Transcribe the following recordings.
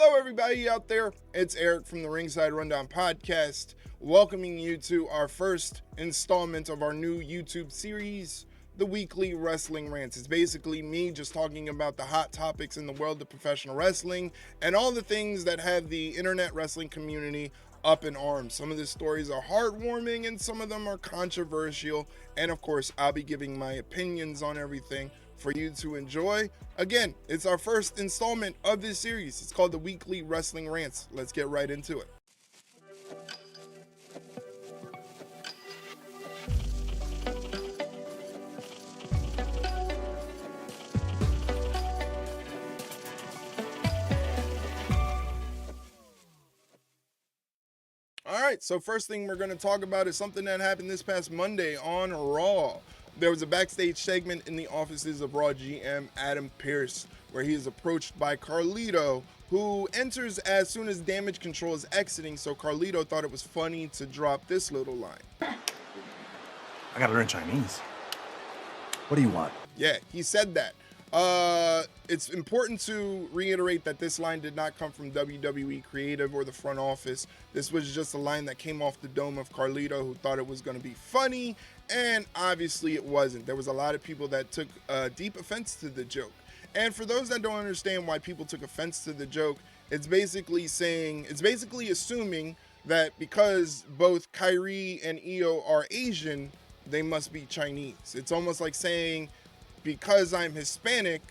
Hello, everybody out there. It's Erik from the Ringside Rundown Podcast, welcoming you to our first installment of our new YouTube series, the Weekly Wrestling Rants. It's basically me just talking about the hot topics in the world of professional wrestling and all the things that have the internet wrestling community up in arms. Some of the stories are heartwarming and some of them are controversial. And of course, I'll be giving my opinions on everything for you to enjoy. Again, it's our first installment of this series. It's called the Weekly Wrestling Rants. Let's get right into it. Alright, so first thing we're going to talk about is something that happened this past Monday on Raw. There was a backstage segment in the offices of Raw GM Adam Pearce, where he is approached by Carlito, who enters as soon as Damage Control is exiting, so Carlito thought it was funny to drop this little line. I gotta learn Chinese. What do you want? Yeah, he said that. It's important to reiterate that this line did not come from WWE Creative or the front office. This was just a line that came off the dome of Carlito, who thought it was going to be funny, and obviously it wasn't. There was a lot of people that took deep offense to the joke. And for those that don't understand why people took offense to the joke, it's basically assuming that because both Kyrie and Io are Asian, they must be Chinese. It's almost like saying, because I'm Hispanic,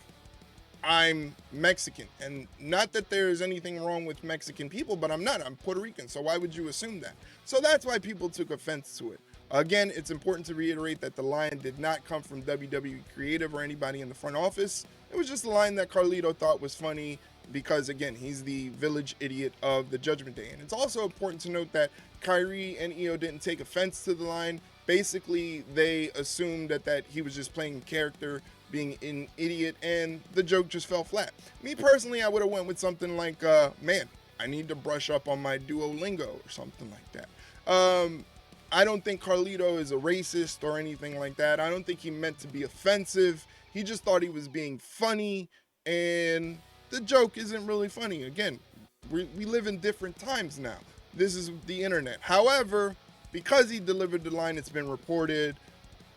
I'm Mexican. And not that there's anything wrong with Mexican people, but I'm not. I'm Puerto Rican, so why would you assume that? So that's why people took offense to it. Again, it's important to reiterate that the line did not come from WWE Creative or anybody in the front office. It was just a line that Carlito thought was funny because, again, he's the village idiot of the Judgment Day. And it's also important to note that Kyrie and Io didn't take offense to the line. Basically, they assumed that he was just playing character, being an idiot, and the joke just fell flat. Me personally, I would have went with something like, man, I need to brush up on my Duolingo or something like that. I don't think Carlito is a racist or anything like that. I don't think he meant to be offensive. He just thought he was being funny, and the joke isn't really funny. Again, we live in different times now. This is the internet. However, because he delivered the line, it's been reported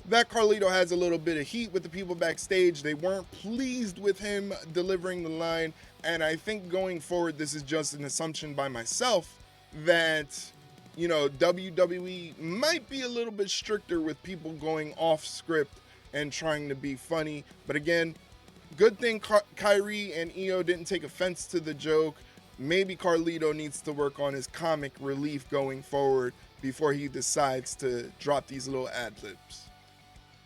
that Carlito has a little bit of heat with the people backstage. They weren't pleased with him delivering the line, and I think going forward, this is just an assumption by myself that, you know, WWE might be a little bit stricter with people going off script and trying to be funny. But again, good thing Kyrie and Io didn't take offense to the joke. Maybe Carlito needs to work on his comic relief going forward before he decides to drop these little ad-libs.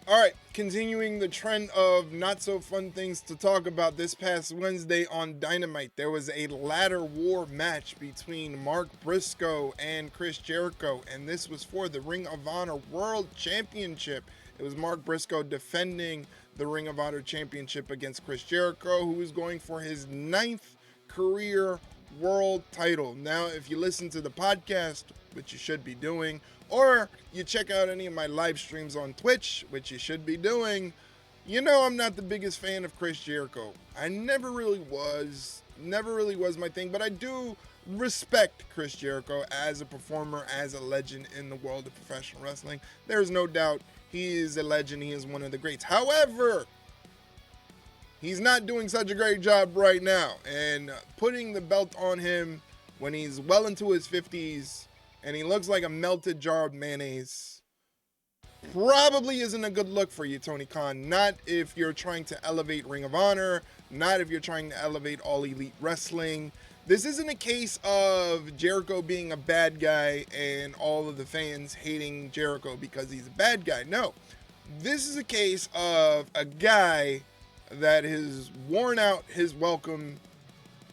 All right, continuing the trend of not so fun things to talk about, this past Wednesday on Dynamite, there was a ladder war match between Mark Briscoe and Chris Jericho, and this was for the Ring of Honor World Championship. It was Mark Briscoe defending the Ring of Honor Championship against Chris Jericho, who was going for his 9th career world title. Now, if you listen to the podcast, which you should be doing, or you check out any of my live streams on Twitch, which you should be doing, you know I'm not the biggest fan of Chris Jericho. I never really was my thing, but I do respect Chris Jericho as a performer, as a legend in the world of professional wrestling. There's no doubt he is a legend. He is one of the greats. However, he's not doing such a great job right now, and putting the belt on him when he's well into his 50s and he looks like a melted jar of mayonnaise probably isn't a good look for you, Tony Khan. Not if you're trying to elevate Ring of Honor, not if you're trying to elevate All Elite Wrestling. This isn't a case of Jericho being a bad guy and all of the fans hating Jericho because he's a bad guy. No, this is a case of a guy that has worn out his welcome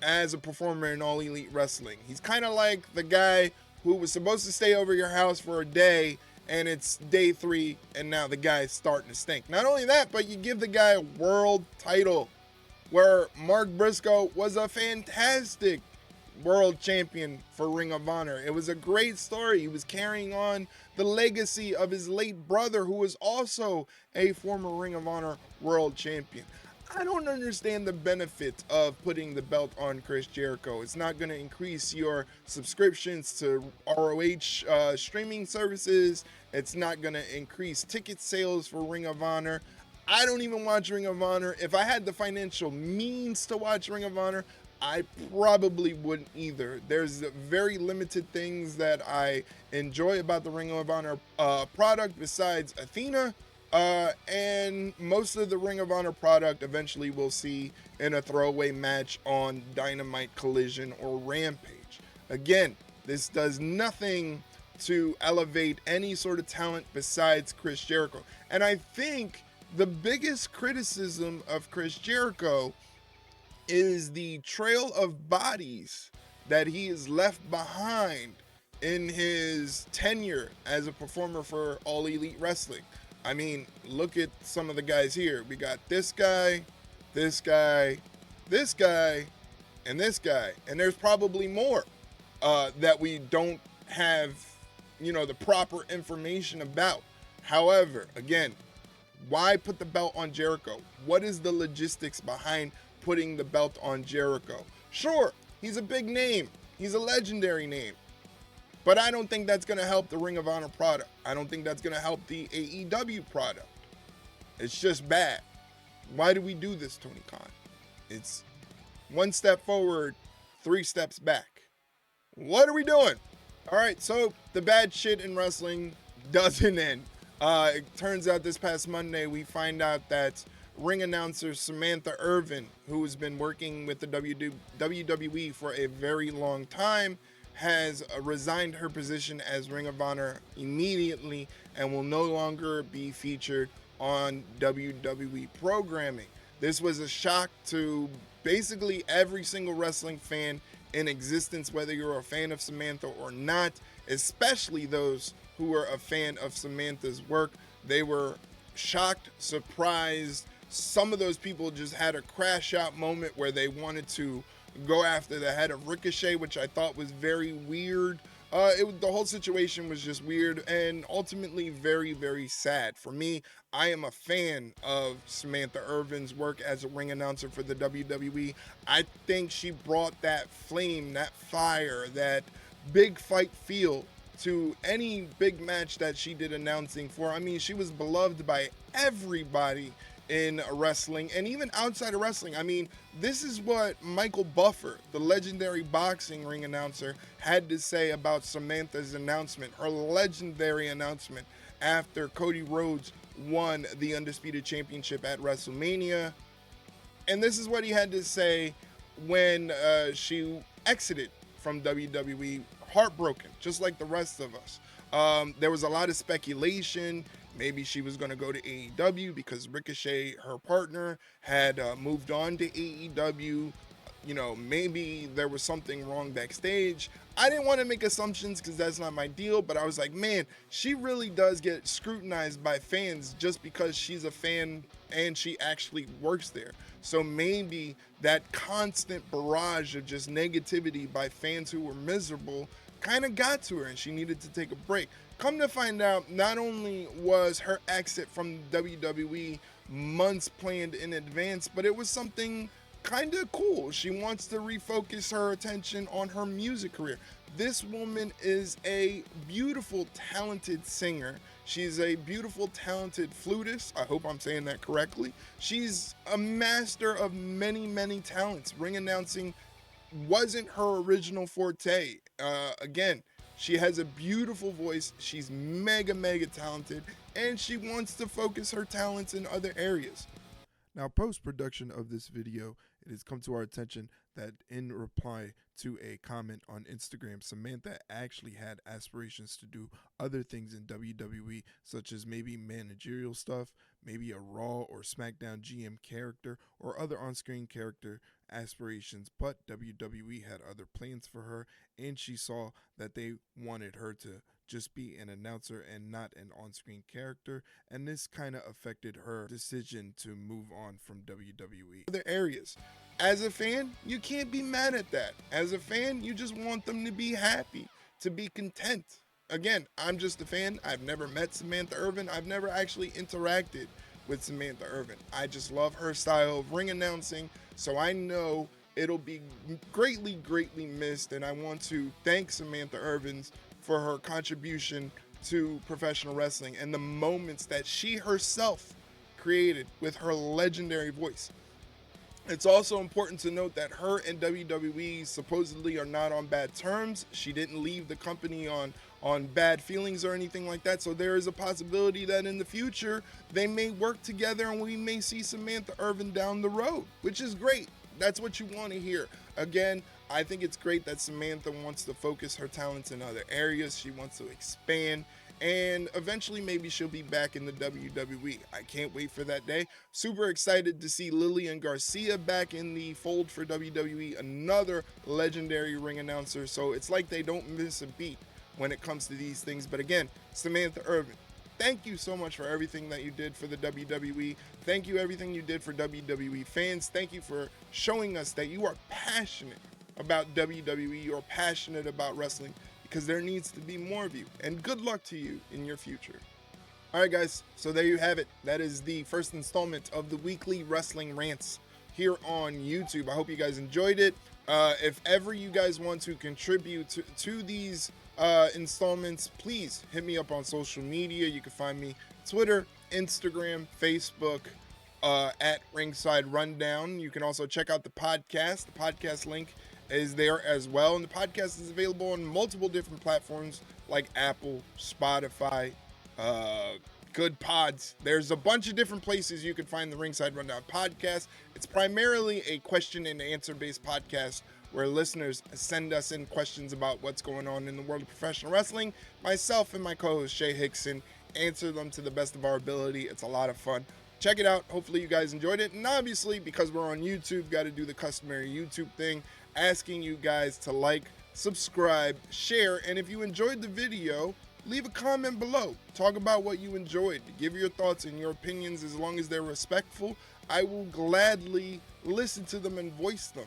as a performer in All Elite Wrestling. He's kind of like the guy who was supposed to stay over your house for a day, and it's day 3, and now the guy's starting to stink. Not only that, but you give the guy a world title, where Mark Briscoe was a fantastic world champion for Ring of Honor. It was a great story. He was carrying on the legacy of his late brother, who was also a former Ring of Honor world champion. I don't understand the benefit of putting the belt on Chris Jericho. It's not going to increase your subscriptions to ROH streaming services. It's not going to increase ticket sales for Ring of Honor. I don't even watch Ring of Honor. If I had the financial means to watch Ring of Honor, I probably wouldn't either. There's very limited things that I enjoy about the Ring of Honor product besides Athena. And most of the Ring of Honor product eventually we'll see in a throwaway match on Dynamite, Collision, or Rampage. Again, this does nothing to elevate any sort of talent besides Chris Jericho. And I think the biggest criticism of Chris Jericho is the trail of bodies that he has left behind in his tenure as a performer for All Elite Wrestling. I mean, look at some of the guys here. We got this guy, this guy, this guy, and this guy. And there's probably more that we don't have, the proper information about. However, again, why put the belt on Jericho? What is the logistics behind putting the belt on Jericho? Sure, he's a big name. He's a legendary name. But I don't think that's going to help the Ring of Honor product. I don't think that's going to help the AEW product. It's just bad. Why do we do this, Tony Khan? It's one step forward, 3 steps back. What are we doing? All right, so the bad shit in wrestling doesn't end. It turns out this past Monday, we find out that ring announcer Samantha Irvin, who has been working with the WWE for a very long time, has resigned her position as Ring of Honor immediately and will no longer be featured on WWE programming. This was a shock to basically every single wrestling fan in existence, whether you're a fan of Samantha or not, especially those who were a fan of Samantha's work. They were shocked, surprised. Some of those people just had a crash out moment where they wanted to go after the head of Ricochet, which I thought was very weird. The whole situation was just weird and ultimately very, very sad. For me, I am a fan of Samantha Irvin's work as a ring announcer for the WWE. I think she brought that flame, that fire, that big fight feel to any big match that she did announcing for. I mean, she was beloved by everybody in wrestling and even outside of wrestling. I mean, this is what Michael Buffer, the legendary boxing ring announcer, had to say about Samantha's announcement, her legendary announcement after Cody Rhodes won the Undisputed Championship at WrestleMania. And this is what he had to say when she exited from WWE, heartbroken, just like the rest of us. There was a lot of speculation. Maybe she was going to go to AEW because Ricochet, her partner, had moved on to AEW. Maybe there was something wrong backstage. I didn't want to make assumptions because that's not my deal, but I was like, man, she really does get scrutinized by fans just because she's a fan and she actually works there. So maybe that constant barrage of just negativity by fans who were miserable kind of got to her and she needed to take a break. Come to find out, not only was her exit from WWE months planned in advance, but it was something kind of cool. She wants to refocus her attention on her music career. This woman is a beautiful, talented singer. She's a beautiful, talented flutist. I hope I'm saying that correctly. She's a master of many, many talents. Ring announcing wasn't her original forte. Again, she has a beautiful voice. She's mega, mega talented, and she wants to focus her talents in other areas. Now, post-production of this video, it has come to our attention that in reply to a comment on Instagram, Samantha actually had aspirations to do other things in WWE, such as maybe managerial stuff, maybe a Raw or SmackDown GM character, or other on-screen character aspirations, but WWE had other plans for her, and she saw that they wanted her to just be an announcer and not an on-screen character, and this kind of affected her decision to move on from WWE. Other areas. As a fan, you can't be mad at that. As a fan, you just want them to be happy, to be content. Again, I'm just a fan. I've never met Samantha Irvin. I've never actually interacted with Samantha Irvin. I just love her style of ring announcing, so I know it'll be greatly, greatly missed, and I want to thank Samantha Irvin for her contribution to professional wrestling and the moments that she herself created with her legendary voice. It's also important to note that her and WWE supposedly are not on bad terms. She didn't leave the company on bad feelings or anything like that. So there is a possibility that in the future they may work together and we may see Samantha Irvin down the road, which is great. That's what you want to hear. Again, I think it's great that Samantha wants to focus her talents in other areas. She wants to expand, and eventually maybe she'll be back in the WWE. I can't wait for that day. Super excited to see Lillian Garcia back in the fold for WWE, another legendary ring announcer. So it's like they don't miss a beat when it comes to these things. But again, Samantha Irvin, thank you so much for everything that you did for the WWE. Thank you everything you did for WWE fans. Thank you for showing us that you are passionate about WWE. You're passionate about wrestling, because there needs to be more of you. And good luck to you in your future. All right, guys. So there you have it. That is the first installment of the Weekly Wrestling Rants here on YouTube. I hope you guys enjoyed it. If ever you guys want to contribute to these installments, please hit me up on social media. You can find me Twitter, Instagram, Facebook, at Ringside Rundown. You can also check out the podcast. The podcast link is there as well, and the podcast is available on multiple different platforms like Apple, Spotify, Good Pods. There's a bunch of different places you can find the Ringside Rundown podcast. It's primarily a question and answer based podcast where listeners send us in questions about what's going on in the world of professional wrestling. Myself and my co-host Shay Hickson answer them to the best of our ability. It's a lot of fun. Check it out. Hopefully you guys enjoyed it. And obviously, because we're on YouTube, got to do the customary YouTube thing, asking you guys to like, subscribe, share, and if you enjoyed the video, leave a comment below. Talk about what you enjoyed. Give your thoughts and your opinions. As long as they're respectful, I will gladly listen to them and voice them.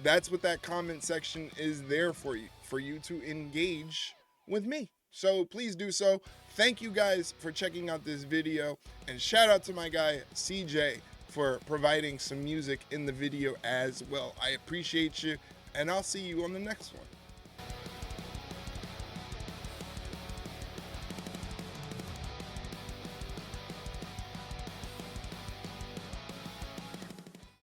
That's what that comment section is there for you to engage with me. So please do so. Thank you guys for checking out this video, and shout out to my guy CJ for providing some music in the video as well. I appreciate you, and I'll see you on the next one.